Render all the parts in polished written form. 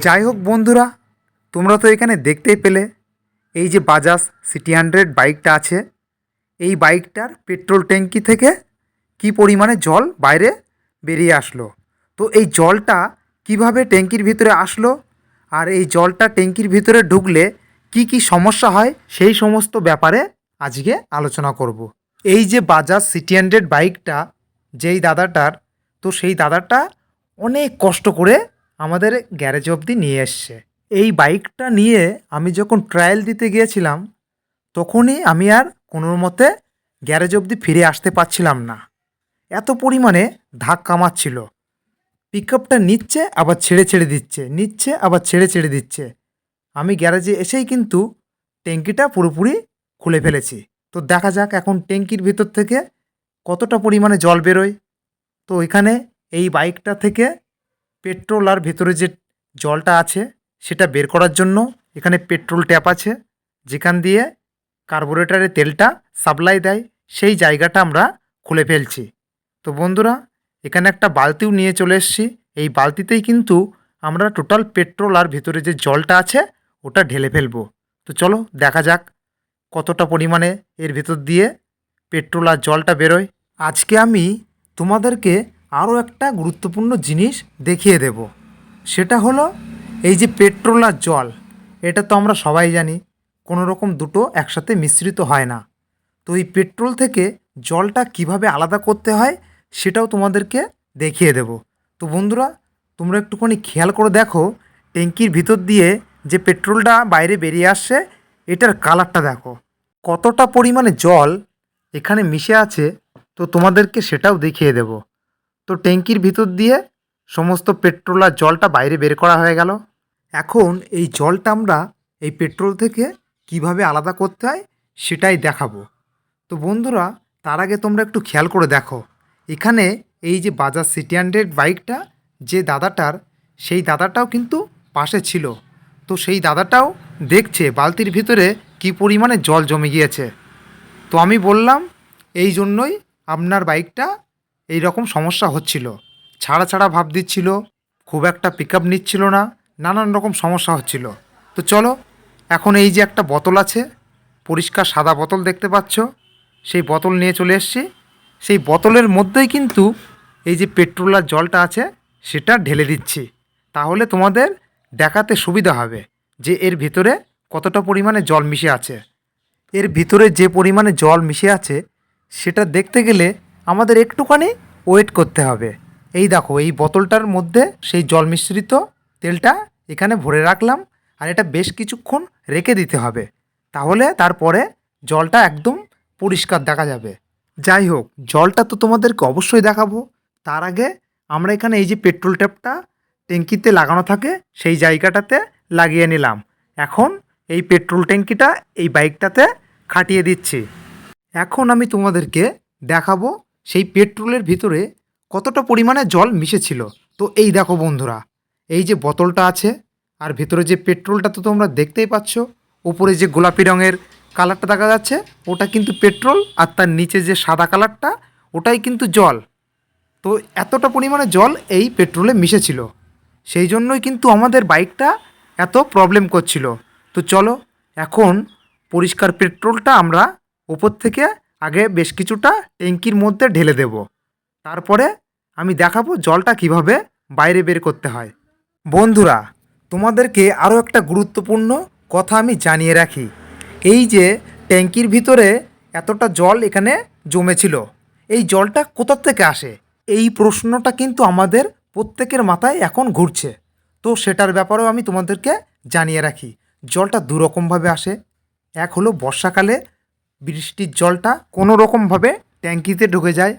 যাই হোক বন্ধুরা, তোমরা তো এখানে দেখতেই পেলে এই যে বাজাজ সিটি 100 বাইকটা আছে, এই বাইকটার পেট্রোল ট্যাঙ্কি থেকে কি পরিমাণে জল বাইরে বেরিয়ে আসলো। তো এই জলটা কিভাবে ট্যাঙ্কির ভিতরে আসলো, আর এই জলটা ট্যাঙ্কির ভিতরে ঢুকলে কি কি সমস্যা হয়, সেই সমস্ত ব্যাপারে আজকে আলোচনা করব। এই যে বাজাজ সিটি 100 বাইকটা যেই দাদাটার, তো সেই দাদাটা অনেক কষ্ট করে আমাদের গ্যারেজ অবধি নিয়ে এসছে। এই বাইকটা নিয়ে আমি যখন ট্রায়াল দিতে গিয়েছিলাম, তখনই আমি আর কোনো মতে গ্যারেজ অবধি ফিরে আসতে পারছিলাম না। এত পরিমাণে ধাক্কা মারছিল। পিকআপটা নিচ্ছে আবার ছেড়ে ছেড়ে দিচ্ছে, নিচ্ছে আবার ছেড়ে ছেড়ে দিচ্ছে। আমি গ্যারেজে এসেই কিন্তু ট্যাঙ্কিটা পুরোপুরি খুলে ফেলেছি। তো দেখা যাক এখন ট্যাঙ্কির ভিতর থেকে কতটা পরিমাণে জল বেরোয়। তো এখানে এই বাইকটা থেকে পেট্রোল আর ভেতরে যে জলটা আছে সেটা বের করার জন্য এখানে পেট্রোল ট্যাপ আছে, যেখান দিয়ে কার্বোরেটরে তেলটা সাপ্লাই দেয়, সেই জায়গাটা আমরা খুলে ফেলছি। তো বন্ধুরা, এখানে একটা বালতিও নিয়ে চলে এসেছি। এই বালতিতেই কিন্তু আমরা টোটাল পেট্রোল আর ভেতরে যে জলটা আছে ওটা ঢেলে ফেলবো। তো চলো দেখা যাক কতটা পরিমাণে এর ভেতর দিয়ে পেট্রোল আর জলটা বেরোয়। আজকে আমি তোমাদেরকে আরও একটা গুরুত্বপূর্ণ জিনিস দেখিয়ে দেব। সেটা হলো এই যে পেট্রোল আর জল, এটা তো আমরা সবাই জানি কোনো রকম দুটো একসাথে মিশ্রিত হয় না। তো এই পেট্রোল থেকে জলটা কিভাবে আলাদা করতে হয় সেটাও তোমাদেরকে দেখিয়ে দেব। তো বন্ধুরা, তোমরা একটুখানি খেয়াল করে দেখো, ট্যাঙ্কির ভিতর দিয়ে যে পেট্রোলটা বাইরে বেরিয়ে আসছে, এটার কালারটা দেখো কতটা পরিমাণে জল এখানে মিশে আছে। তো তোমাদেরকে সেটাও দেখিয়ে দেব। তো ট্যাঙ্কির ভিতর দিয়ে সমস্ত পেট্রোল আর জলটা বাইরে বের করা হয়ে গেল। এখন এই জলটা আমরা এই পেট্রোল থেকে কিভাবে আলাদা করতে হয় সেটাই দেখাবো। তো বন্ধুরা, তার আগে তোমরা একটু খেয়াল করে দেখো, এখানে এই যে বাজাজ সিটি 100 বাইকটা যে দাদাটার, সেই দাদাটাও কিন্তু পাশে ছিল। তো সেই দাদাটাও দেখছে বালতির ভিতরে কি পরিমাণে জল জমে গিয়েছে। তো আমি বললাম এই জন্যই আপনার বাইকটা এই রকম সমস্যা হচ্ছিল, ছাড়া ছাড়া ভাব দিচ্ছিল, খুব একটা পিকআপ নিচ্ছিল না, নানান রকম সমস্যা হচ্ছিল। তো চলো, এখন এই যে একটা বোতল আছে, পরিষ্কার সাদা বোতল দেখতে পাচ্ছ, সেই বোতল নিয়ে চলে এসেছি। সেই বোতলের মধ্যেই কিন্তু এই যে পেট্রোল আর জলটা আছে সেটা ঢেলে দিচ্ছি। তাহলে তোমাদের দেখাতে সুবিধা হবে যে এর ভিতরে কতটা পরিমাণে জল মিশে আছে। এর ভিতরে যে পরিমাণে জল মিশে আছে সেটা দেখতে গেলে আমাদের একটুখানি ওয়েট করতে হবে। এই দেখো, এই বোতলটার মধ্যে সেই জল মিশ্রিত তেলটা এখানে ভরে রাখলাম, আর এটা বেশ কিছুক্ষণ রেখে দিতে হবে। তাহলে তারপরে জলটা একদম পরিষ্কার দেখা যাবে। যাই হোক, জলটা তো তোমাদেরকে অবশ্যই দেখাবো। তার আগে আমরা এখানে এই যে পেট্রোল ট্যাপটা ট্যাঙ্কিতে লাগানো থাকে সেই জায়গাটাতে লাগিয়ে নিলাম। এখন এই পেট্রোল ট্যাঙ্কিটা এই বাইকটাতে খাটিয়ে দিচ্ছি। এখন আমি তোমাদেরকে দেখাবো সেই পেট্রোলের ভিতরে কতটা পরিমাণে জল মিশেছিল। তো এই দেখো বন্ধুরা, এই যে বোতলটা আছে আর ভিতরে যে পেট্রোলটা তো তোমরা দেখতেই পাচ্ছ, উপরে যে গোলাপি রঙের কালারটা দেখা যাচ্ছে ওটা কিন্তু পেট্রোল, আর তার নিচে যে সাদা কালারটা ওটাই কিন্তু জল। তো এতটা পরিমাণে জল এই পেট্রোলে মিশেছিল, সেই জন্যই কিন্তু আমাদের বাইকটা এত প্রবলেম করছিল। তো চলো, এখন পরিষ্কার পেট্রোলটা আমরা উপর থেকে আগে বেশ কিছুটা ট্যাঙ্কির মধ্যে ঢেলে দেব। তারপরে আমি দেখাবো জলটা কিভাবে বাইরে বের করতে হয়। বন্ধুরা, তোমাদেরকে আরও একটা গুরুত্বপূর্ণ কথা আমি জানিয়ে রাখি। এই যে ট্যাঙ্কির ভিতরে এতটা জল এখানে জমেছিল, এই জলটা কোথা থেকে আসে, এই প্রশ্নটা কিন্তু আমাদের প্রত্যেকের মাথায় এখন ঘুরছে। তো সেটার ব্যাপারেও আমি তোমাদেরকে জানিয়ে রাখি। জলটা দুরকমভাবে আসে। এক হলো বর্ষাকালে বৃষ্টির জলটা কোনো রকমভাবে ট্যাঙ্কিতে ঢুকে যায়,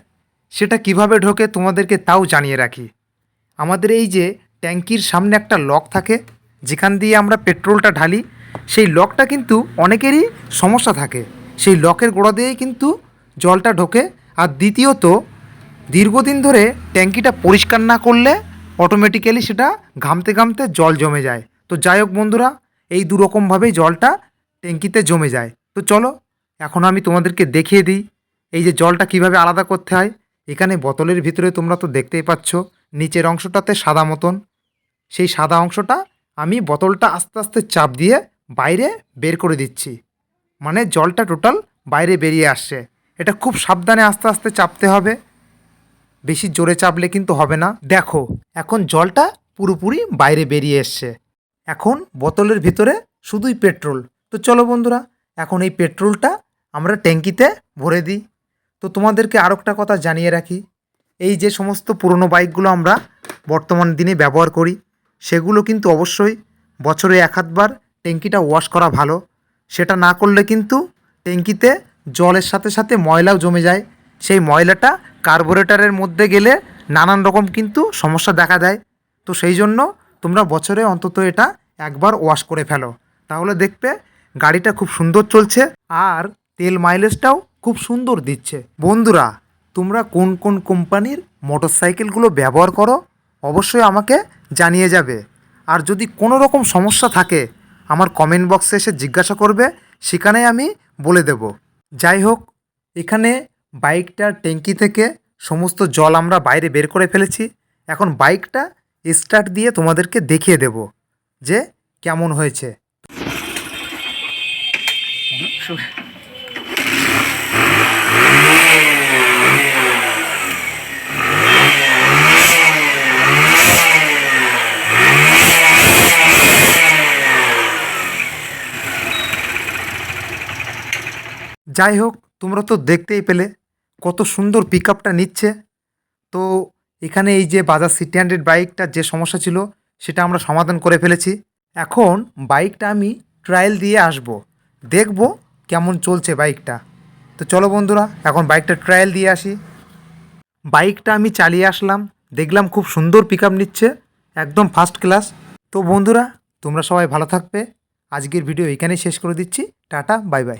সেটা কিভাবে ঢোকে তোমাদেরকে তাও জানিয়ে রাখি। আমাদের এই যে ট্যাঙ্কির সামনে একটা লক থাকে, যেখান দিয়ে আমরা পেট্রোলটা ঢালি, সেই লকটা কিন্তু অনেকেরই সমস্যা থাকে, সেই লকের গোড়া দিয়েই কিন্তু জলটা ঢোকে। আর দ্বিতীয়ত, দীর্ঘদিন ধরে ট্যাঙ্কিটা পরিষ্কার না করলে অটোমেটিক্যালি সেটা ঘামতে ঘামতে জল জমে যায়। তো যাই হোক বন্ধুরা, এই দুরকমভাবেই জলটা ট্যাঙ্কিতে জমে যায়। তো চলো, এখন আমি তোমাদেরকে দেখিয়ে দিই এই যে জলটা কিভাবে আলাদা করতে হয়। এখানে বোতলের ভিতরে তোমরা তো দেখতেই পাচ্ছ নিচের অংশটাতে সাদা মতন, সেই সাদা অংশটা আমি বোতলটা আস্তে আস্তে চাপ দিয়ে বাইরে বের করে দিচ্ছি, মানে জলটা টোটাল বাইরে বেরিয়ে আসছে। এটা খুব সাবধানে আস্তে আস্তে চাপতে হবে, বেশি জোরে চাপলে কিন্তু হবে না। দেখো এখন জলটা পুরোপুরি বাইরে বেরিয়ে এসছে। এখন বোতলের ভিতরে শুধুই পেট্রোল। তো চলো বন্ধুরা, এখন এই পেট্রোলটা আমরা ট্যাঙ্কিতে ভরে দিই। তো তোমাদেরকে আরও একটা কথা জানিয়ে রাখি, এই যে সমস্ত পুরনো বাইকগুলো আমরা বর্তমান দিনে ব্যবহার করি, সেগুলো কিন্তু অবশ্যই বছরে 1-2বার ট্যাঙ্কিটা ওয়াশ করা ভালো। সেটা না করলে কিন্তু ট্যাঙ্কিতে জলের সাথে সাথে ময়লাও জমে যায়। সেই ময়লাটা কার্বোরেটরের মধ্যে গেলে নানান রকম কিন্তু সমস্যা দেখা দেয়। তো সেই জন্য তোমরা বছরে অন্তত এটা একবার ওয়াশ করে ফেলো, তাহলে দেখবে গাড়িটা খুব সুন্দর চলছে আর তেল মাইলেজটাও খুব সুন্দর দিচ্ছে। বন্ধুরা, তোমরা কোন কোন কোম্পানির মোটরসাইকেলগুলো ব্যবহার করো অবশ্যই আমাকে জানিয়ে যাবে। আর যদি কোনো রকম সমস্যা থাকে আমার কমেন্ট বক্সে এসে জিজ্ঞাসা করবে, সেখানে আমি বলে দেব। যাই হোক, এখানে বাইকটার ট্যাঙ্কি থেকে সমস্ত জল আমরা বাইরে বের করে ফেলেছি। এখন বাইকটা স্টার্ট দিয়ে তোমাদেরকে দেখিয়ে দেব যে কেমন হয়েছে। যাই হোক, তোমরা তো দেখতেই পেলে কত সুন্দর পিক আপটা নিচ্ছে। তো এখানে এই যে বাজাজ সিটি 100 বাইকটার যে সমস্যা ছিল সেটা আমরা সমাধান করে ফেলেছি। এখন বাইকটা আমি ট্রায়াল দিয়ে আসব, দেখব কেমন চলছে বাইকটা। তো চলো বন্ধুরা, এখন বাইকটা ট্রায়াল দিয়ে আসি। বাইকটা আমি চালিয়ে আসলাম, দেখলাম খুব সুন্দর পিক আপ নিচ্ছে, একদম ফার্স্ট ক্লাস। তো বন্ধুরা, তোমরা সবাই ভালো থাকবে। আজকের ভিডিও এখানেই শেষ করে দিচ্ছি। Tata, bye bye.